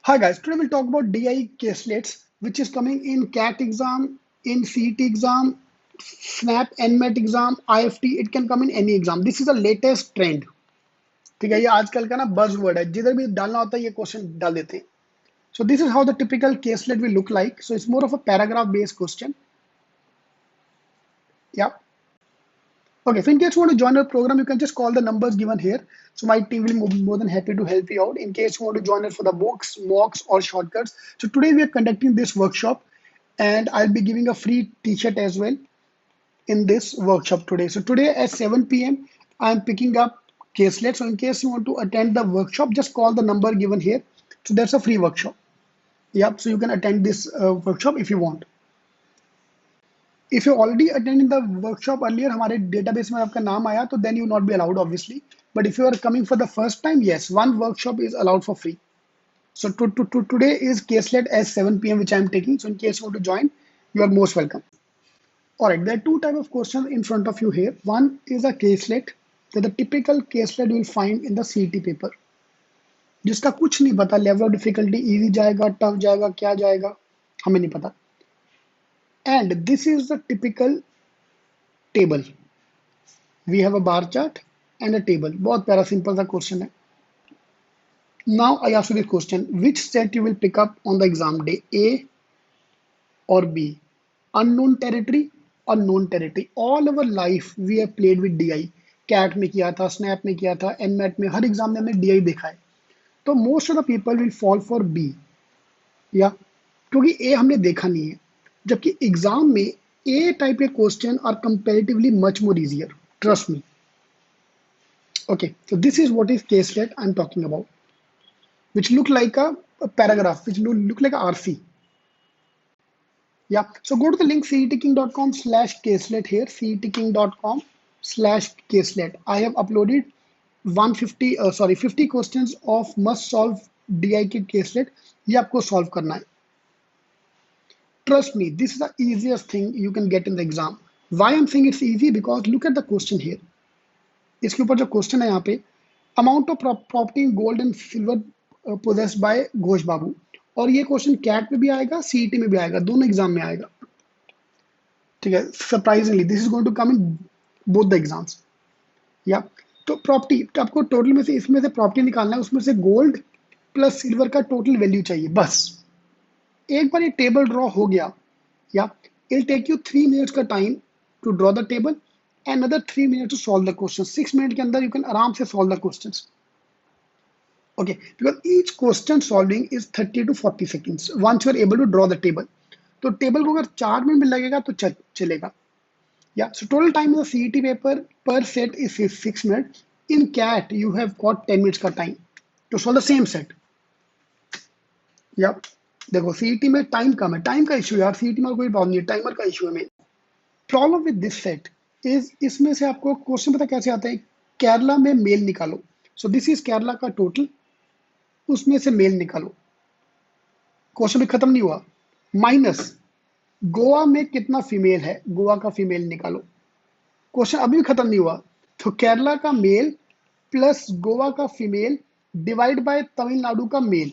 Hi guys, today we'll talk about DI caselets, which is coming in CAT exam, in CET exam, SNAP, NMAT exam, IFT. It can come in any exam. This is the latest trend. ठीक है, ये आजकल का ना बज word है, जिधर भी डालना होता है ये क्वेश्चन डाल देते हैं. So this is how the typical caselet will look like. So it's more of a paragraph based question. Yeah. Okay, so in case you want to join our program, you can just call the numbers given here. So my team will be more than happy to help you out in case you want to join us for the books, mocks, or shortcuts. So today we are conducting this workshop, and I'll be giving a free t-shirt as well in this workshop today. So today at 7 p.m. I'm picking up caselet. So in case you want to attend the workshop, just call the number given here. So that's a free workshop. Yep. So you can attend this workshop if you want. If you already attended the workshop earlier, हमारे database में आपका नाम आया, तो then you will not be allowed, obviously. But if you are coming for the first time, yes, one workshop is allowed for free. So today is caselet at 7 p.m. which I am taking. So in case you want to join, you are most welcome. All right, there are two types of questions in front of you here. One is a caselet, that the typical caselet you will find in the CET paper, जिसका कुछ नहीं पता, level of difficulty easy जाएगा, tough जाएगा, क्या जाएगा, हमें नहीं पता. And this is the typical table. We have a bar chart and a table. बहुत प्यारा simple सा question है. Now I ask you this question: which set you will pick up on the exam day, A or B? Unknown territory or known territory? All our life we have played with DI. CAT में किया था, SNAP में किया था, NMAT में, हर exam में हमने DI देखा है. तो most of the people will fall for B, या क्योंकि A हमने देखा नहीं है, जबकि एग्जाम में A टाइप के question are comparatively much more easier. Trust me. Okay, so this is what is caselet I'm talking about, which look like a paragraph, which look like a RC. Yeah, so go to the link cetking.com/caselet here, cetking.com/caselet. I have uploaded 50 questions of must solve DIK caselet. ये आपको solve करना है. Trust me, this is the easiest thing you can get in the exam. Why I'm saying it's easy? Because look at the question here. इसके ऊपर जो question है यहाँ पे, amount of property in gold and silver possessed by Ghosh Babu, और ये question cat में भी आएगा, सीईटी में भी आएगा, दोनों एग्जाम में आएगा. ठीक है, surprisingly this is going to come in both the exams. या तो प्रॉपर्टी, तो आपको टोटल में से, इसमें से प्रॉपर्टी निकालना है, उसमें से गोल्ड प्लस सिल्वर का टोटल वैल्यू चाहिए बस. एक बार ये टेबल ड्रॉ हो गया, या इट टेक यू 3 मिनट्स का time to draw the table, another 3 minutes to solve the question. 6 minutes के अंदर you can आराम से solve the questions. Okay, because each question solving is 30 to 40 seconds once you are able to draw the table. तो table को अगर 4 minute में लगेगा तो चलेगा. Yeah, so total time in the CET paper per set is 6 minutes. In CAT you have got 10 minutes का time to solve the same set. Yeah, देखो CET में टाइम कम है, टाइम का इशू यार, CET में कोई प्रॉब्लम नहीं है, टाइमर का इशू है. Main problem with this set is, इसमें से आपको क्वेश्चन पता कैसे आता है, केरला में मेल निकालो. सो दिस इज केरला का टोटल, उसमें से मेल निकालो. क्वेश्चन भी खत्म नहीं हुआ. माइनस गोवा में कितना फीमेल है, गोवा का फीमेल निकालो. क्वेश्चन अभी भी खत्म नहीं हुआ. तो केरला का मेल प्लस गोवा का फीमेल डिवाइड बाय तमिलनाडु का मेल,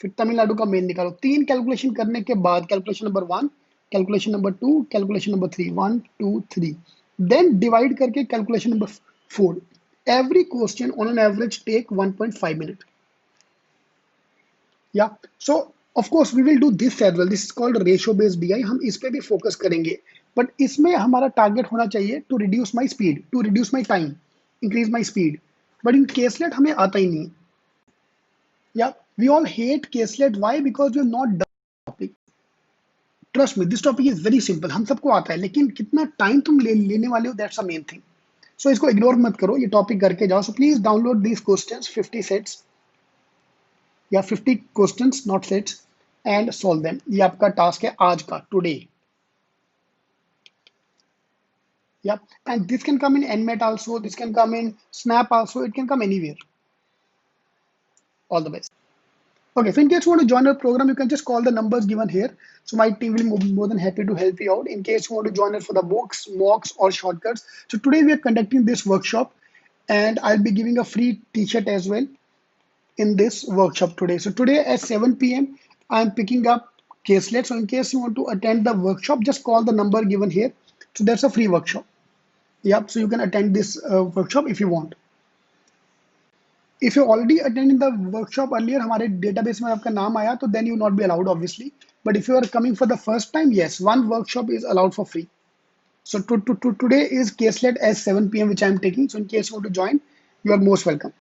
फिर तमिलनाडु का मेल निकालो. 3 कैलकुलेशन करने के बाद, calculation number 1, calculation number 2, calculation number 3, 1 2 3, then divide करके calculation number 4. Every question on an average take 1.5 minute. या so of course we will do this as well. This is called ratio based DI. हम इस पे भी focus करेंगे, but इसमें हमारा target होना चाहिए to reduce my speed, to reduce my time, increase my speed. But in caselet हमें आता ही नहीं. या we all hate caselet. Why? Because we have not done topic. Trust me, this topic is very simple, हम सबको आता है, लेकिन कितना टाइम तुम लेने वाले हो, दैट्स द मेन थिंग. सो इसको इग्नोर मत करो, ये टॉपिक करके जाओ. So please download these questions, 50 sets या 50 questions, not sets, and solve them. ये आपका टास्क है आज का, today. Yeah, and this can come in NMAT also, this can come in SNAP also, it can come anywhere. All the best. Okay, so in case you want to join our program, you can just call the numbers given here. So my team will be more than happy to help you out in case you want to join us for the books, mocks, or shortcuts. So today we are conducting this workshop, and I'll be giving a free t-shirt as well in this workshop today. So today at 7 p.m. I'm picking up Caselet. So in case you want to attend the workshop, just call the number given here. So that's a free workshop. Yep. So you can attend this workshop if you want. If you already attended the workshop earlier, हमारे database में आपका नाम आया, तो then you not be allowed obviously. But if you are coming for the first time, yes, one workshop is allowed for free. So today is Caselet at 7 p.m. which I am taking. So in case you want to join, you are most welcome.